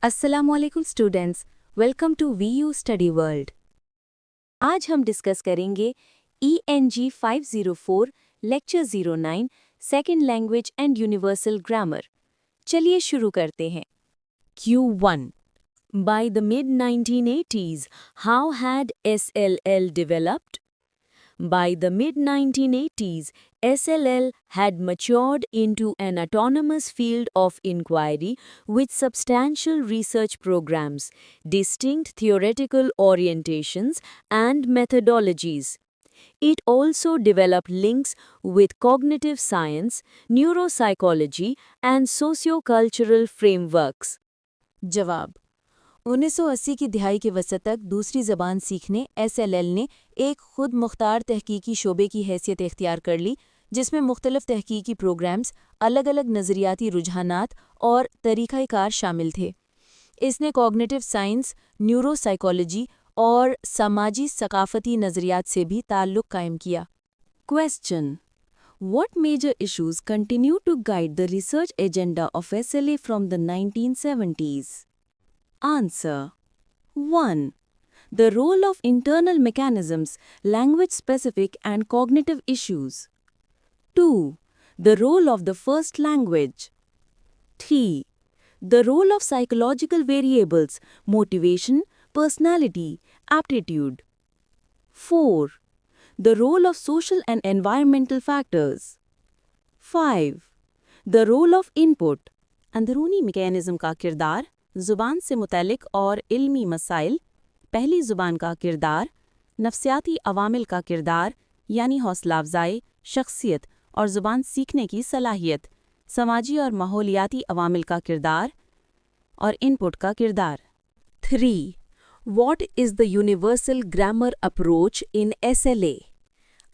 अस्सलामुअलैकुम students, welcome to VU study world. आज हम डिस्कस करेंगे ENG 504 lecture 09 second language and universal grammar. चलिए शुरू करते हैं। Q1 By the mid-1980s, how had SLL developed? By the mid-1980s, SLL had matured into an autonomous field of inquiry with substantial research programs, distinct theoretical orientations, and methodologies. It also developed links with cognitive science, neuropsychology, and sociocultural frameworks. जवाब 1980 की दिहाई के वसत तक दूसरी ज़बान सीखने SLL ने एक खुद मुख्तार तहकीकी शोबे की हैसियत इख्तियार कर ली, जिसमें मुख्तलिफ तहकीकी प्रोग्राम्स, अलग अलग नज़रियाती रुझानात और तरीक़ाकार शामिल थे। इसने कॉग्निटिव साइंस, न्यूरोसाइकोलॉजी और समाजी सकाफ़ती नज़रियात से भी ताल्लुक़ कायम किया। Question What major issues continue to guide the research agenda of SLA from the 1970s? Answer 1. The role of internal mechanisms, language-specific and cognitive issues. 2. The role of the first language. 3. The role of psychological variables, motivation, personality, aptitude. 4. The role of social and environmental factors. 5. The role of input. अंदरूनी mechanism का किरदार, ज़ुबान से मुतल्लिक और इल्मी मसाइल, पहली ज़ुबान का किरदार, नफ्सियाती अवामिल का किरदार यानी हौसला अफ़ज़ाई, शख्सियत और ज़ुबान सीखने की सलाहियत, समाजी और माहौलियाती अवामिल का किरदार और इनपुट का किरदार। 3. What is the universal grammar approach in SLA?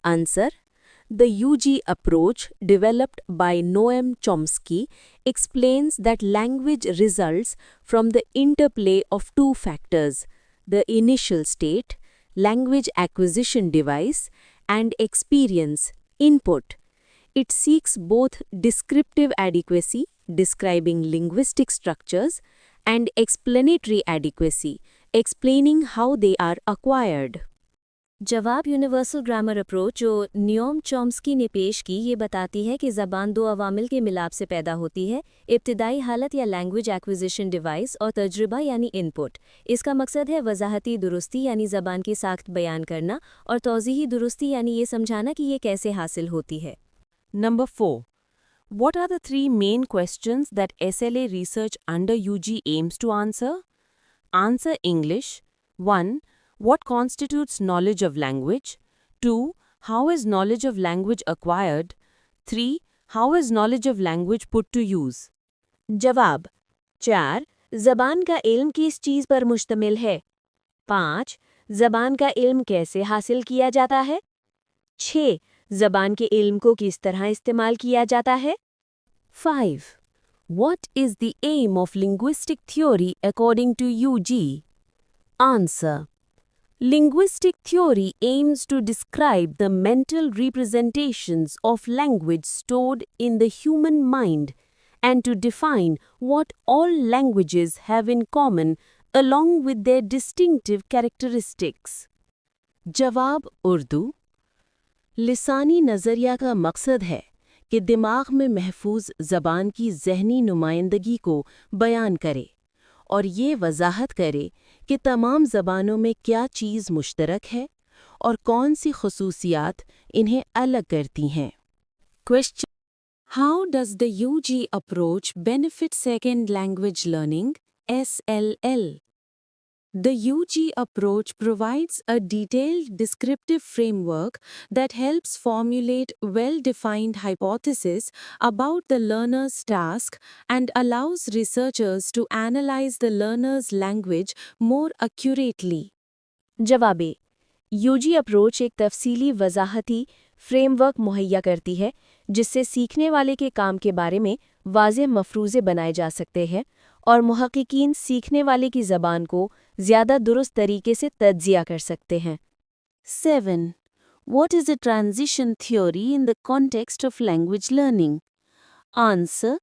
Answer. The UG approach, developed by Noam Chomsky, explains that language results from the interplay of two factors: the initial state, language acquisition device, and experience, input. It seeks both descriptive adequacy, describing linguistic structures, and explanatory adequacy, explaining how they are acquired. जवाब universal grammar approach जो NEOM Chomsky ने पेश की ये बताती है कि ज़बान दो अवामिल के मिलाप से पैदा होती है, इब्तिदाई हालत या लैंग्वेज एक्विजिशन डिवाइस और तजुर्बा यानी इनपुट। इसका मकसद है वजाहती दुरुस्ती यानी ज़बान की साख्त बयान करना और तौज़ीही दुरुस्ती यानी ये समझाना कि ये कैसे हासिल होती है। Number 4. What are the three main questions that SLA research under UG aims to answer? Answer English. 1. What constitutes knowledge of language? 2. How is knowledge of language acquired? 3. How is knowledge of language put to use? जवाब 4. ज़बान का इल्म किस चीज़ पर मुश्तमिल है? 5. ज़बान का इल्म कैसे हासिल किया जाता है? 6. ज़बान के इल्म को किस तरह इस्तेमाल किया जाता है? 5. What is the aim of linguistic theory according to UG? Answer. Linguistic theory aims to describe the mental representations of language stored in the human mind and to define what all languages have in common along with their distinctive characteristics. जवाब उर्दू। लिसानी नज़रिया का मकसद है कि दिमाग में महफूज ज़बान की ज़हनी नुमाइंदगी को बयान करे और ये वजाहत करे कि तमाम ज़बानों में क्या चीज़ मुश्तरक है और कौन सी खुसूसियात इन्हें अलग करती हैं। Question: How does the UG approach benefit second language learning (SLL)? The UG approach provides a detailed descriptive framework that helps formulate well-defined hypotheses about the learner's task and allows researchers to analyze the learner's language more accurately. जवाबे UG approach एक तफसीली वजाहती framework मुहैया करती है जिससे सीखने वाले के काम के बारे में वाज़ेह मफरूज़े बनाए जा सकते हैं और मुहक्किकीन सीखने वाले की ज़बान को ज़्यादा दुरुस्त तरीके से तज्ज़िया कर सकते हैं। 7. What is a transition theory in the context of language learning? Answer.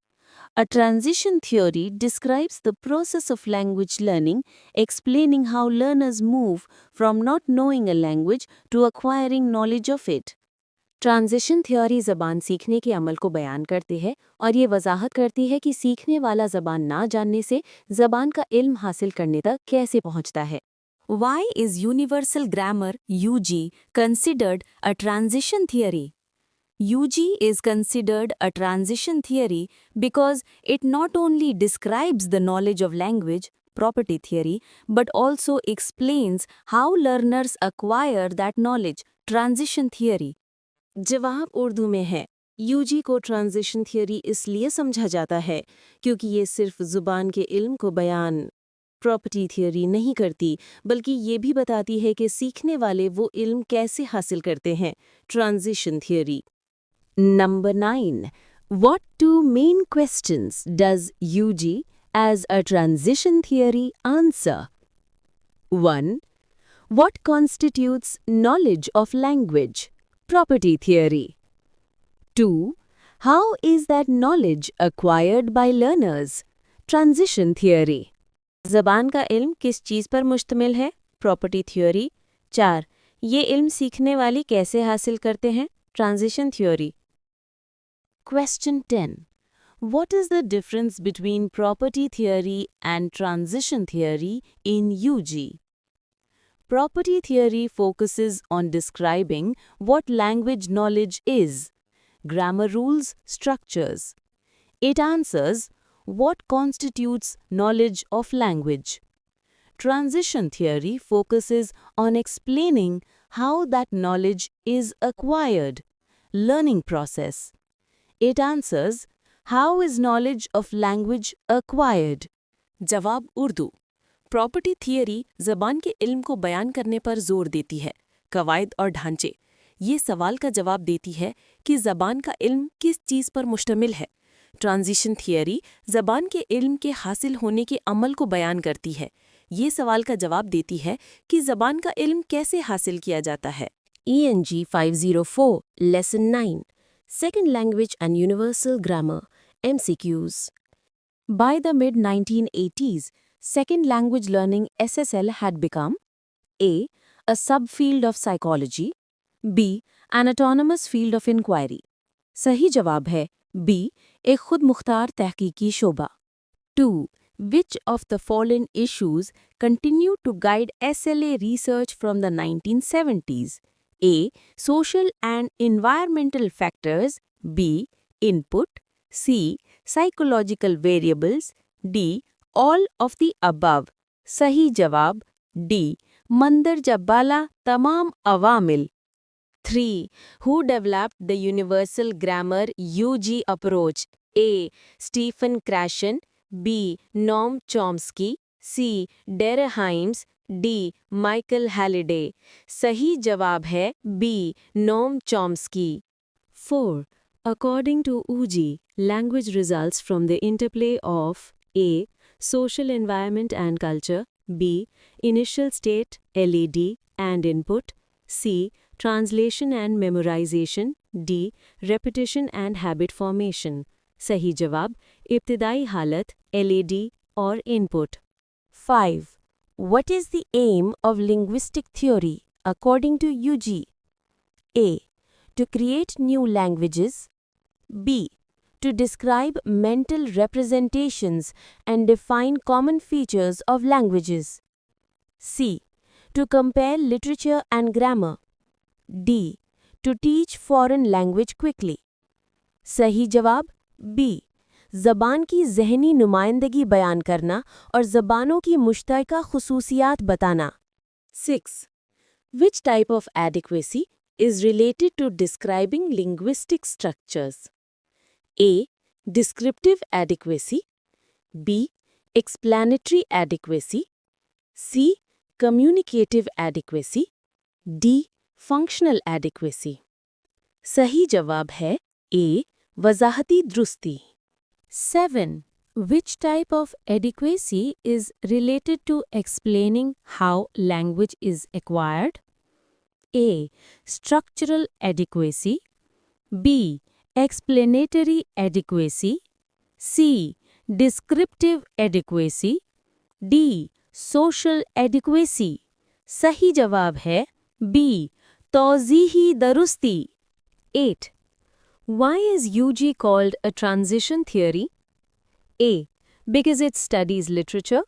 A transition theory describes the process of language learning, explaining how learners move from not knowing a language to acquiring knowledge of it. Transition theory ज़बान सीखने के अमल को बयान करती है और ये वजाहत करती है कि सीखने वाला ज़बान ना जानने से ज़बान का इल्म हासिल करने तक कैसे पहुंचता है। Why is universal grammar (UG) considered a transition theory? UG is considered a transition theory because it not only describes the knowledge of language, property theory, but also explains how learners acquire that knowledge, transition theory. जवाब उर्दू में है। UG को transition theory इसलिए समझा जाता है क्योंकि ये सिर्फ ज़ुबान के इल्म को बयान प्रॉपर्टी थियरी नहीं करती, बल्कि ये भी बताती है कि सीखने वाले वो इल्म कैसे हासिल करते हैं, transition theory. Number 9. What two main questions does UG as a transition theory answer? 1. What constitutes knowledge of language? Property theory. 2. How is that knowledge acquired by learners? Transition theory. ज़बान का इल्म किस चीज़ पर मुश्तमिल है? Property theory. 4. ये इल्म सीखने वाली कैसे हासिल करते हैं? Transition theory. Question 10. What is the difference between property theory and transition theory in UG? Property theory focuses on describing what language knowledge is, grammar rules, structures. It answers what constitutes knowledge of language. Transition theory focuses on explaining how that knowledge is acquired, learning process. It answers how is knowledge of language acquired. जवाब Urdu. Property theory ज़बान के इल्म को बयान करने पर जोर देती है। कवायद और ढांचे ये सवाल का जवाब देती है कि ज़बान का इल्म किस चीज़ पर मुश्तमिल है। ट्रांजिशन थियरी ज़बान के इल्म के हासिल होने के अमल को बयान करती है। ये सवाल का जवाब देती है कि ज़बान का इल्म कैसे हासिल किया जाता है। ENG 504 Lesson 9 Second Language and Universal Grammar MCQs. By the mid-1980s, second language learning SSL had become A. a subfield of psychology, B. an autonomous field of inquiry. सही जवाब है B. एक खुद मुख्तार तहकीकी शोबा। 2. Which of the following issues continue to guide SLA research from the 1970s? A. Social and environmental factors, B. Input, C. Psychological variables, D. All of the above. सही जवाब D. मंदर जब्बाला तमाम अवामिल। 3. Who developed the universal grammar UG approach? A. Stephen Krashen, B. Noam Chomsky, C. Derrheim, D. Michael Halliday. सही जवाब है B. Noam Chomsky. 4. According to UG, language results from the interplay of A. Social environment and culture, B. Initial state, LED, and input, C. Translation and memorization, D. Repetition and habit formation. सही जवाब इब्तिदाई हालत, LED और input. 5. What is the aim of linguistic theory according to UG? A. To create new languages, B. To describe mental representations and define common features of languages, C. To compare literature and grammar, D. To teach foreign language quickly. सही जवाब B. ज़बान की ज़हनी नुमाइंदगी बयान करना और ज़बानों की मुश्तरका खुसूसियात बताना। 6. Which type of adequacy is related to describing linguistic structures? A. Descriptive adequacy, B. Explanatory adequacy, C. Communicative adequacy, D. Functional adequacy. सही जवाब है A. वज़ाहती दुरुस्ती। 7. Which type of adequacy is related to explaining how language is acquired? A. Structural adequacy, B. Explanatory adequacy, C. Descriptive adequacy. D. Social adequacy. सही जवाब है B. तौज़ीही दरुस्ती. 8. Why is UG called a transition theory? A. Because it studies literature.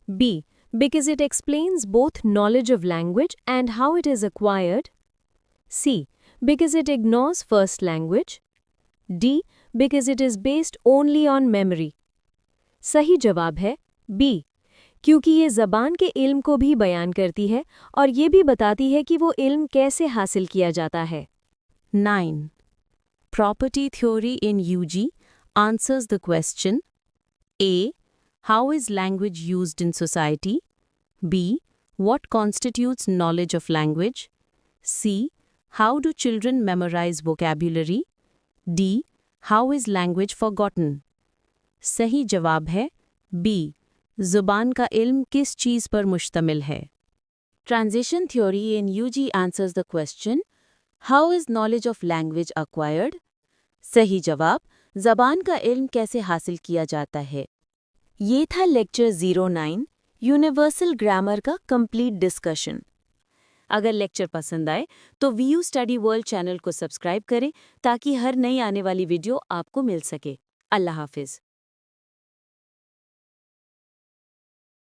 B. Because it explains both knowledge of language and how it is acquired. C. Because it ignores first language. D. Because it is based only on memory. सही जवाब है B. क्योंकि ये ज़बान के इल्म को भी बयान करती है और ये भी बताती है कि वो इल्म कैसे हासिल किया जाता है. 9. Property theory in UG answers the question A. How is language used in society? B. What constitutes knowledge of language? C. How do children memorize vocabulary? D. How is language forgotten? सही जवाब है B. ज़ुबान का इल्म किस चीज़ पर मुश्तमिल है. Transition theory in UG answers the question How is knowledge of language acquired? सही जवाब ज़बान का इल्म कैसे हासिल किया जाता है. ये था लेक्चर 09 यूनिवर्सल ग्रामर का कंप्लीट डिस्कशन. अगर लेक्चर पसंद आए तो वीयू स्टडी वर्ल्ड चैनल को सब्सक्राइब करें ताकि हर नई आने वाली वीडियो आपको मिल सके. अल्लाह हाफिज़.